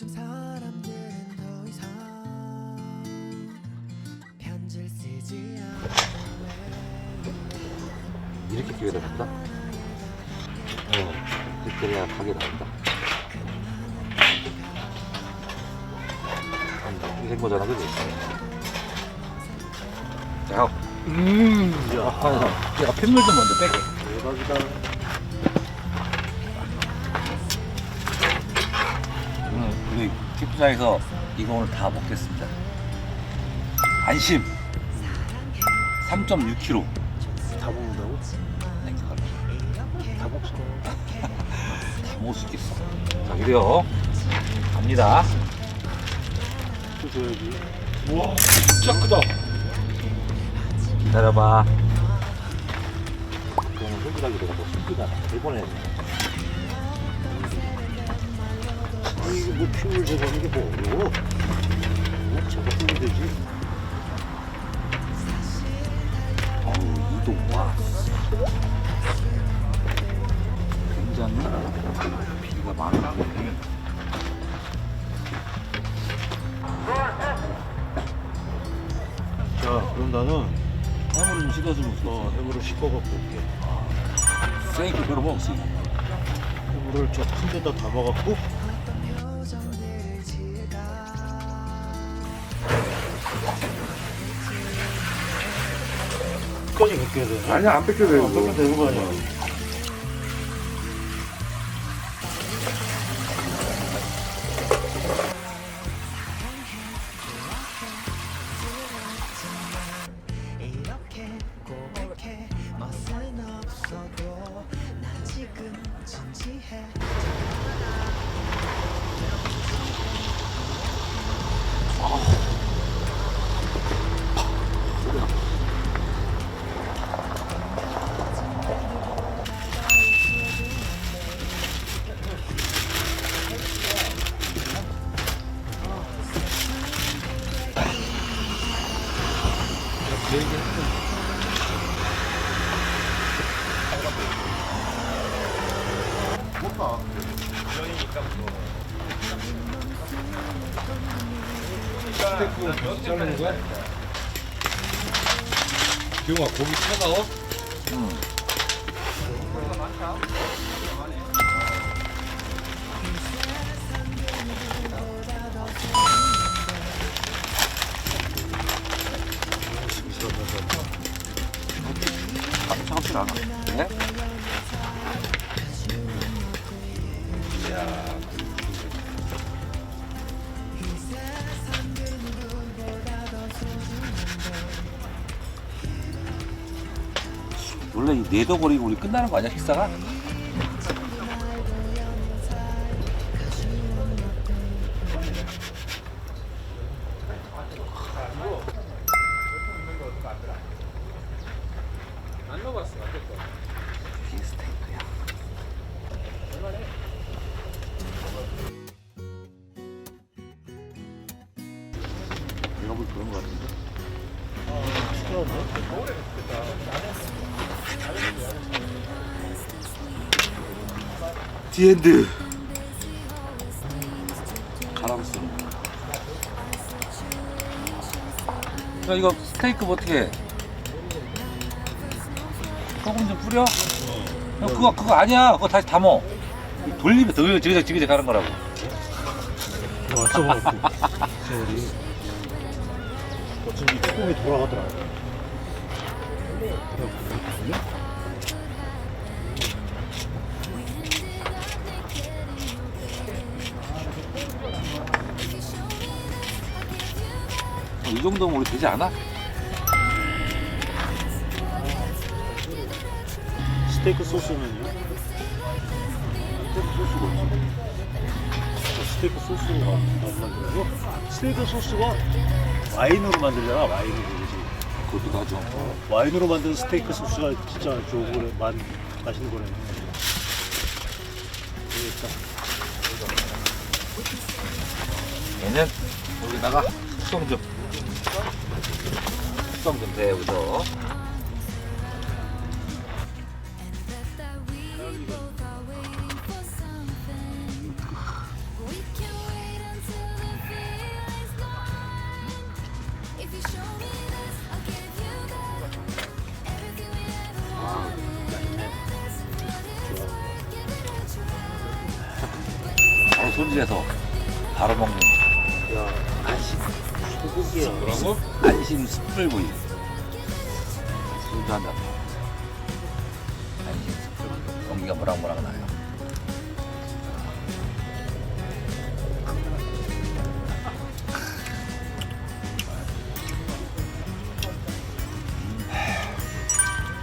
요즘 사람들은 더 이상 편지를 쓰지 않아. 이렇게 끼워야 됩니다. 그래야 가게 나온다. 이생 거잖아, 그지? 자, 야, 내가 핏물 좀 먼저 뺄게. 대박이다. 우리 키프장에서 이거 오늘 다 먹겠습니다. 안심 3.6kg. 다 먹는다고? 다 먹어. 다 먹을 수 있겠어. 자, 이래요. 갑니다. 또 줘야지. 우와, 진짜 크다. 기다려봐. 그냥 손질하기 내가 뭐 손질하나. 일본에 아니, 이거 뭐 피물 제거하는 게 뭐 어려워? 작업하면 되지. 어우, 이도 와. 굉장히 비가 많고. 자, 그럼 나는 해물을 좀 씻어주면서 해물을 씻어갖고 올게. 세이크 별로 먹지. 해물을 저 큰 데다 담아갖고 표정들을 지을까. 끝까지 벗겨야 돼. 아니야, 안 뺏겨도 돼. 벗기면 되는 거 아니야. 이렇게 고백해 멋은 없어도 난 지금 진지해. 자르는 거야? 기용아 고기 차가워? 차갑진 않아. 네? 원래 이 내둬버리고 우리 끝나는 거 아니야, 식사가? 안 넣어봤어. 이게 스테이크야. 내가 볼 그런 거 같은데? 디엔드 가라무스. 야, 이거 스테이크 뭐 어떻게 해? 소금 좀 뿌려? 야, 그거 아니야. 그거 다시 담어. 돌리면 더 지그재 가는 거라고. 써갖고 세월이 어쩐지 뚜껑이 돌아가더라. 이 정도면 우리 되지 않아? 스테이크 소스는요? 스테이크 소스가 안 만들고 스테이크 소스가 와인으로 만들잖아. 와인으로 그지. 그것도 나죠. 와인으로 만든 스테이크 소스가 진짜 좋은 거래. 맛있는 거래. 얘는 여기다가 숙성 좀 대우서. 손질해서 바로 먹는 야, 안심 소고기야. 뭐라고? 안심 숯불구이. 소주 한 잔. 안심 숯불구이. 공기가 모락모락 나요.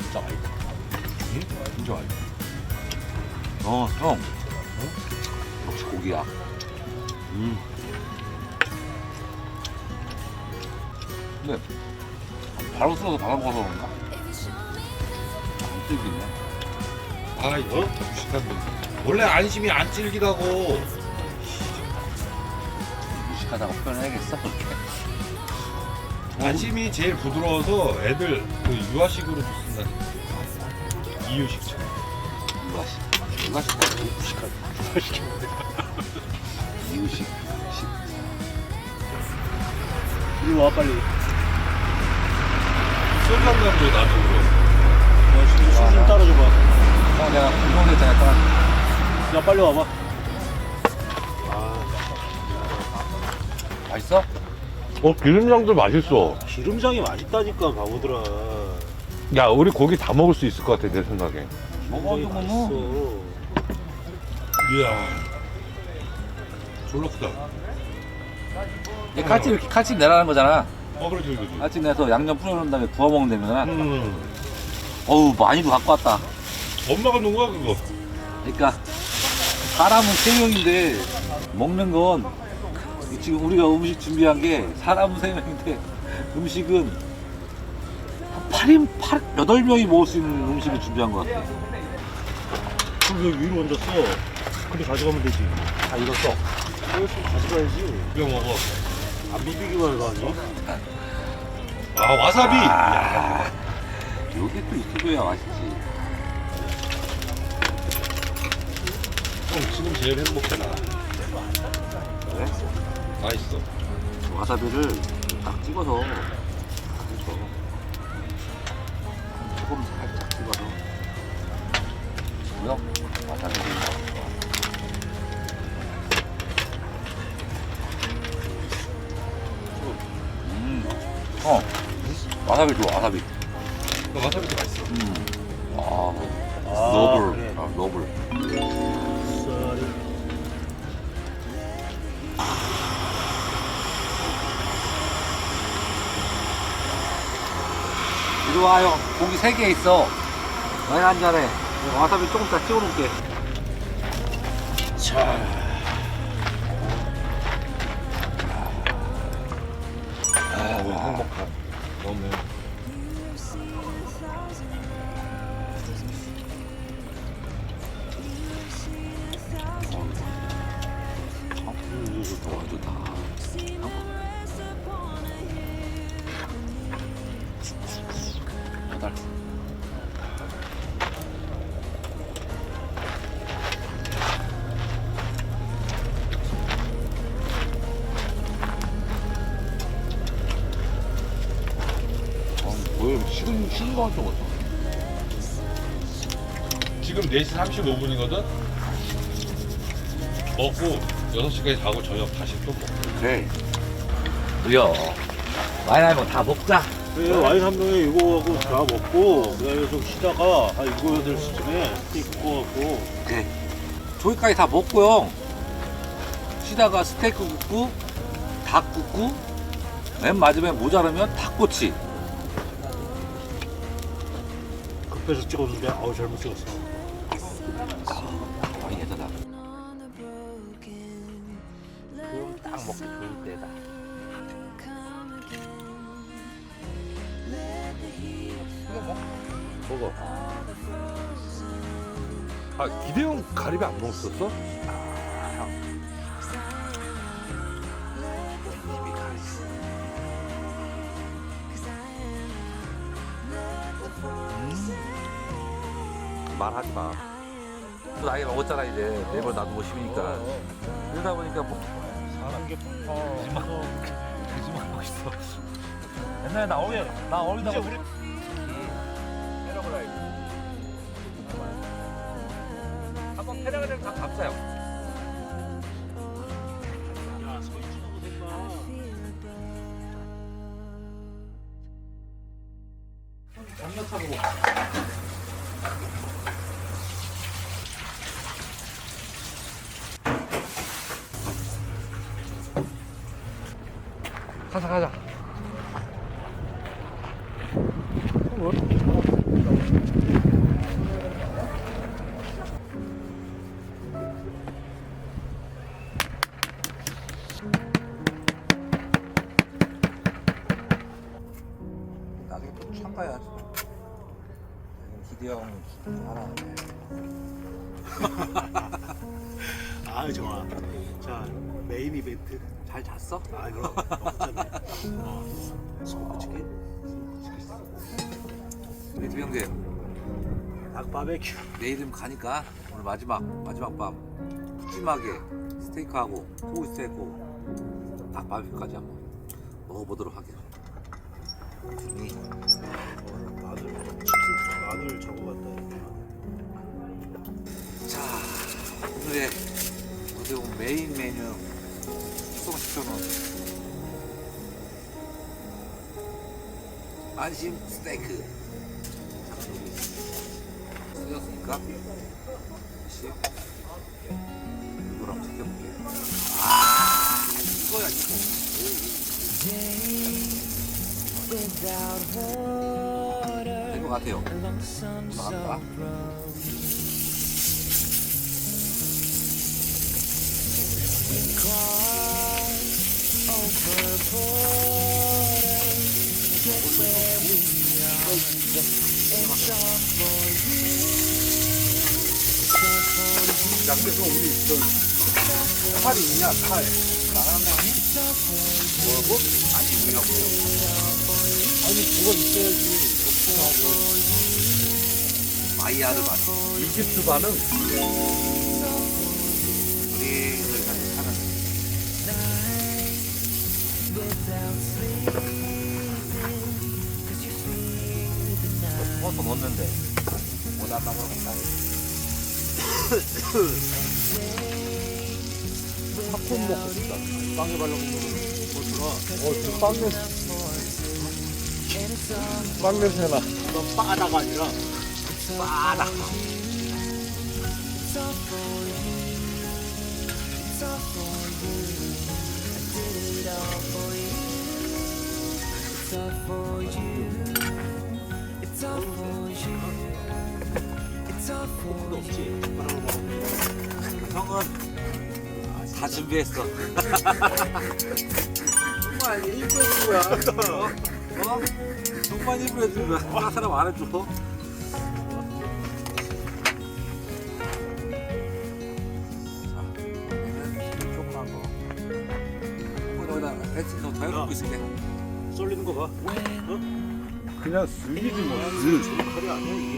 진짜 맛있다. 진짜 맛있다. 형. 역시 고기야. 근데 바로 쓸어서 바로 먹어서 그런가? 안 찔기네. 아 이거 무식한데. 원래 안심이 안 질기다고. 무식하다고 표현해야겠어 그렇게? 안심이 제일 부드러워서 애들 그 유아식으로 줬습니다. 이유식처럼. 이거식 무식한. 이유식 이리 와 빨리. 소주 한 잔도 나도 그래. 술좀 따라줘봐. 형 내가 운동대 있잖아. 야 빨리 와봐. 맛있어? 기름장도 맛있어. 기름장이 맛있다니까 바보들아. 야, 우리 고기 다 먹을 수 있을 것 같아, 내 생각에. 먹어도 뭐 이야. 졸라 크다. 칼집 내라는 거잖아. 그러지 그러지. 칼집 내서 양념 뿌려놓은 다음에 부어 먹으면 되면은 어우 많이도 갖고 왔다. 엄마가 놓은 거야 그거. 그러니까 사람은 3명인데 먹는 건 지금 우리가 음식 준비한 게 사람은 3명인데 음식은 한 8명이 먹을 수 있는 음식을 준비한 것 같아. 그럼 왜 위로 얹었어? 근데 가져가면 되지. 다 익었어. 이거 좀 가져가야지. 이거 먹어. 안 비비기만 해도 아니? 아 와사비. 아, 요게 또 익혀줘야 맛있지. 형 지금 제일 행복해 나. 그래? 맛있어. 와사비를 딱 찍어서 해줘. 조금 살짝 찍어서. 뭐야? 와사비. 와사비 좋아, 와사비. 와사비도 맛있어. 너블. 그래. 너블. 쌀이. 이리 와요. 고기 3개 있어. 너희 한 잔에 와사비 조금 더 찍어놓을게. 왜 행복한. 너무. 너무 좋다. 여덟. 뭐야, 식은 거 같은 거 같아. 지금 4시 35분이거든? 먹고 6시까지 자고 저녁 다시 또 먹고. 그래. 무려. 많이 나면 다 먹자. 그래 와인 한 병에 이거하고 다 먹고 그다음에 좀 쉬다가 한 7, 8시쯤에 스테이크 구워갖고 오케이. 저기까지 다 먹고요. 쉬다가 스테이크 굽고, 닭 굽고, 맨 마지막에 모자르면 닭꼬치. 급해서 찍었는데 아우 잘못 찍었어. 많이 괜찮다. 그럼 딱 먹기 좋을 때다. 이거 먹어. 아, 기대형 가리비 안 먹었었어? 말하지 마. 또 나이 먹었잖아 이제. 내일 나도 50이니까. 그러다 보니까 뭐 사는 게 거짓말하고 있어. 옛날에 나 어리다고 우리 한번 패러그램 다 감싸요. 경력하고 가자 가자. 나중에 또 참가야. 기대 형은 하나. 아 좋아. 자 메인 이벤트. 잘 잤어? 아 그럼 너무 짠네. 스모크 치킨. 우리 두 형제 닭 바베큐. 내일은 가니까 오늘 마지막 밤 푸짐하게 스테이크하고 소고기 스테이크 닭 바비큐까지 한번 먹어보도록 하게. 마늘 적어봤다. 자, 오늘의 어떻게 보면 메인 메뉴 숙성 식초는 안심 스테이크. 쓰였으니까 다시 이거랑 시켜볼게. 아, 이거야 이거. Without water 될 것 같아요. along some 나왔다. road cross over borders to get where we are. It's all for you. It's all for you. 야, 그래서 우리 칼이 있냐, 칼. 나가는 거 아니? It's all for you. 뭐라고? 아니, 우리하고. 아니 뭐가 있어야지. 마이야르 맛. 이집트 반응. 우리를 같이 사는 Without sleeping, 'cause you feel the night. 버섯 넣었는데 못 안 나무로 간다. 팝콘 먹고 싶다. 빵에 발라먹는 버터가 지금 빵 냄새. 빵 냄새 나. 그런 바다가 아니라 빠다. It's all for you. It's all for you. I did it all for you. It's all for you. It's all for you. It's all for you. 형은 다 준비했어. 정말 일부러 해준 거야. 어? 정말 일부러 해준 거야. 다른 사람 안 해줘. 조그만 거. 여기다 배트 더 넣고 있을게. 썰리는 거 봐. 그냥 쓱이지 뭐. 칼이 아니야 이게.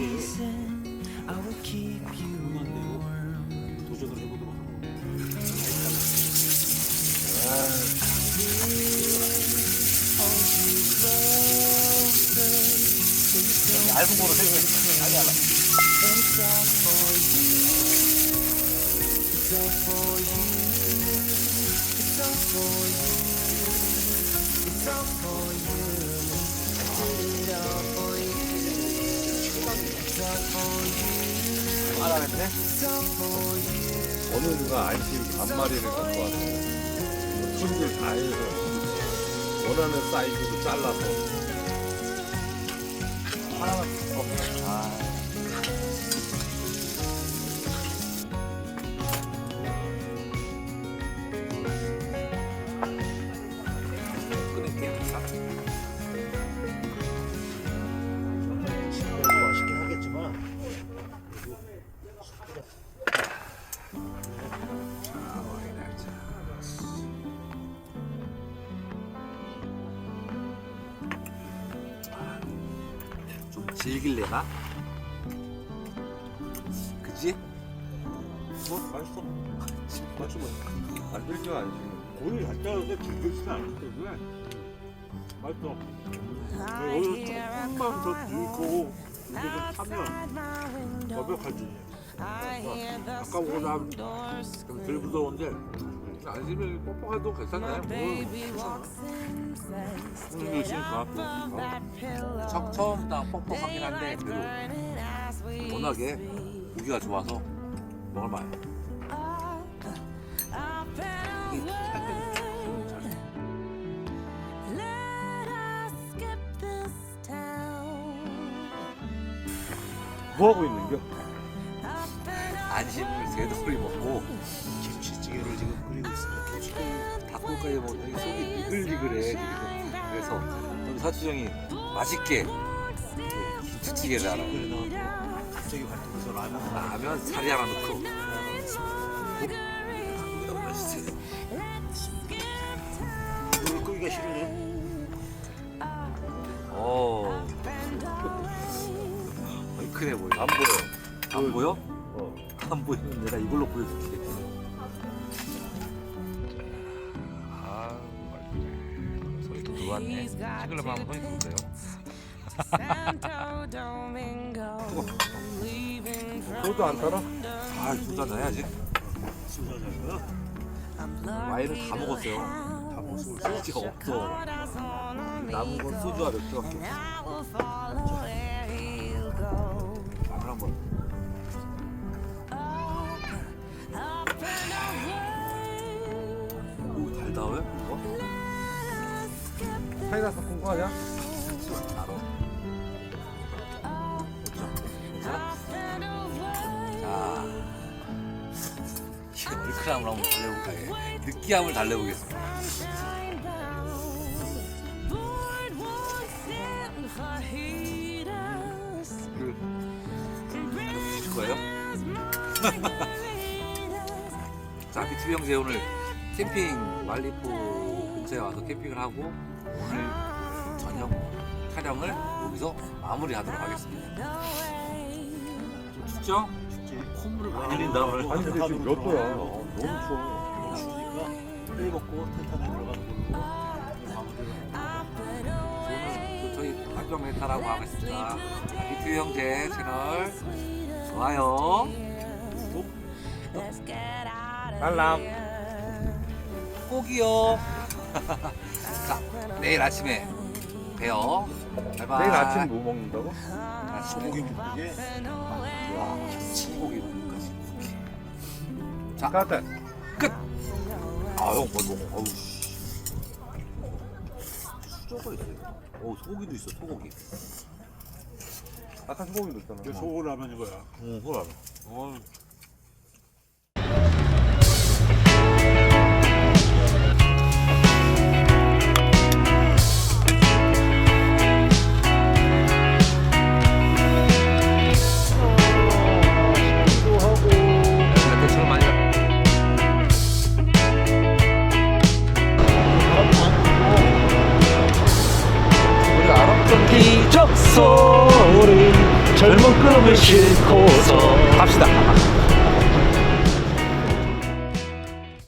I will keep you warm. 도전을 해보도록 하고. 얇은 거로 생각해. 아니, 알아. It's all for you. It's all for you. It's all for you. It's all for you. I did it all for you. It's all for you. 알아냈네? It's all for you. 어느 누가 안심 반마리를 갖고 와서 손질 다 해서 원하는 사이즈로 잘라서 하나만 더. 아. 끊을게. 식감도 맛있긴 하겠지만 좀 질길래나? 그치? 뭐 맛있어. 맛있어. 만들죠 안심. 고기 잘 짜는데 질기지는 않기 때문에 맛있어. 여기서 조금만 더 들고 이게 좀 타면 완벽하지. 아까보다 좀 덜 부드러운데 안심이 뻑뻑해도 괜찮네. 오늘 있으니까 처음부터 뻑뻑하긴 한데 그래도 워낙에 고기가 좋아서 먹을만해. 뭐 하고 있는겨? 안심을 세 덩어리 먹고 김치찌개를 지금 끓이고 있습니다. 닭고기까지 먹더니 속이 니글니글해 지금. 그래서 우리 사추정이 맛있게 김치찌개를 하라. 갑자기 활동해서 라면 사리 하나 넣고 이걸 끓이기가 싫으네. 크네 보여. 안 보여. 안 보여? 안 보이면 내가 이걸로 보여줄게. 아, 소리 또 들어왔네. 찍으려면 한번 손이 들어오세요. 소주 안 타라? 아, 둘 다 넣어야지. 와인을 다 먹었어요. 다 먹었어. 소주가 없어. 남은 건 소주와 맥주밖에 없어. 라면 한 번. 오, 달다워요? 이거? 사이다 섞은 거 아니야? 알아. 괜찮아? 자, 이거 얼큰함을 한번 달래볼까요? 느끼함을 달래보겠습니다. 주실 거예요? 자, 비투비 형제 오늘 캠핑 말리포 근처에 와서 캠핑을 하고 오늘 저녁 촬영을 여기서 마무리하도록 하겠습니다. 좀 춥죠? 콧물을 많이 흘린다 오늘. 아니 근데 지금 몇 도야? 너무 추워. 추우니까 끓여 먹고 텐션에 들어가는 걸로 오늘 저희 박경 메타라고 하겠습니다. 비투비 형제 채널 좋아요, 알람. 꼭이요. 자, 내일 아침에 봬요. 바이바이. 내일 아침 뭐 먹는다고? 소고기 묵국에 김치고기 묵국까지. 자, 까딱. 끝. 아형 뭐 먹어. 어우 씨. 수저가 있어요. 어 소고기도 있어. 소고기. 아까 소고기 넣었잖아. 소라면 이거야. 호라. 기적 소리 젊은 꿈을 싣고서 갑시다.